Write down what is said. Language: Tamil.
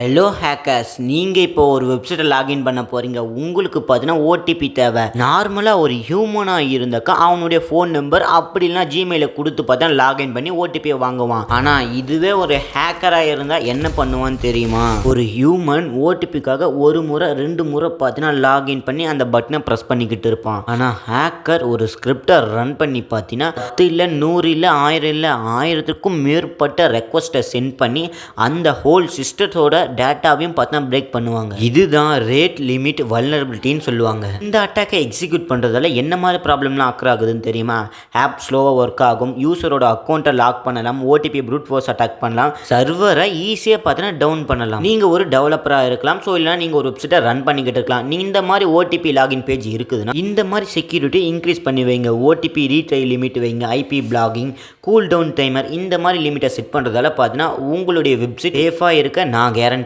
ஹலோ ஹேக்கர்ஸ், நீங்கள் இப்போ ஒரு வெப்சைட்டை லாகின் பண்ண போகிறீங்க. உங்களுக்கு பார்த்தீங்கன்னா ஓடிபி தேவை. நார்மலாக ஒரு ஹியூமனாக இருந்தாக்கா அவனுடைய ஃபோன் நம்பர் அப்படி இல்லைனா ஜிமெயிலை கொடுத்து பார்த்தா லாகின் பண்ணி ஓடிபியை வாங்குவான். ஆனால் இதுவே ஒரு ஹேக்கராக இருந்தால் என்ன பண்ணுவான்னு தெரியுமா? ஒரு ஹியூமன் ஓடிபிக்காக ஒரு முறை 2 முறை பார்த்தீங்கன்னா லாகின் பண்ணி அந்த பட்டனை ப்ரெஸ் பண்ணிக்கிட்டு இருப்பான். ஆனால் ஹேக்கர் ஒரு ஸ்கிரிப்டை ரன் பண்ணி பார்த்தீங்கன்னா 10 இல்லை 100 இல்லை 1000 இல்லை 1000க்கும் மேற்பட்ட ரெக்வஸ்ட்டை சென்ட் பண்ணி அந்த ஹோல் சிஸ்டத்தோட டேட்டாவையும் பார்த்தா பிரேக் பண்ணுவாங்க. இதுதான் ரேட் லிமிட் வல்னரபிலிட்டின்னு சொல்லுவாங்க. இந்த அட்டாக்கை எக்ஸிக்யூட் பண்ணுறதால என்ன மாதிரி ப்ராப்ளம்லாம் அக்கர் ஆகுதுன்னு தெரியுமா? ஆப் ஸ்லோவாக ஒர்க் ஆகும், யூசரோட அக்கௌண்ட்டை லாக் பண்ணலாம், ஓடிபி ப்ரூட் ஃபோர்ஸ் அட்டாக் பண்ணலாம், சர்வரை ஈஸியாக பார்த்தீங்கன்னா டவுன் பண்ணலாம். நீங்கள் ஒரு டெவலப்பராக இருக்கலாம், ஸோ இல்லைனா நீங்கள் ஒரு வெப்சைட்டை ரன் பண்ணிக்கிட்டு இருக்கலாம். இந்த மாதிரி ஓடிபி லாகின் பேஜ் இருக்குதுன்னா இந்த மாதிரி செக்யூரிட்டி இன்க்ரீஸ் பண்ணி வைங்க. ஓடிபி ரீட்ரை லிமிட் வைங்க, IP blocking, cool down timer, இந்த மாதிரி லிமிட்டை செட் பண்ணுறதால பார்த்தீங்கன்னா உங்களுடைய வெப்சைட் சேஃபாக இருக்க நான் கேரண்டி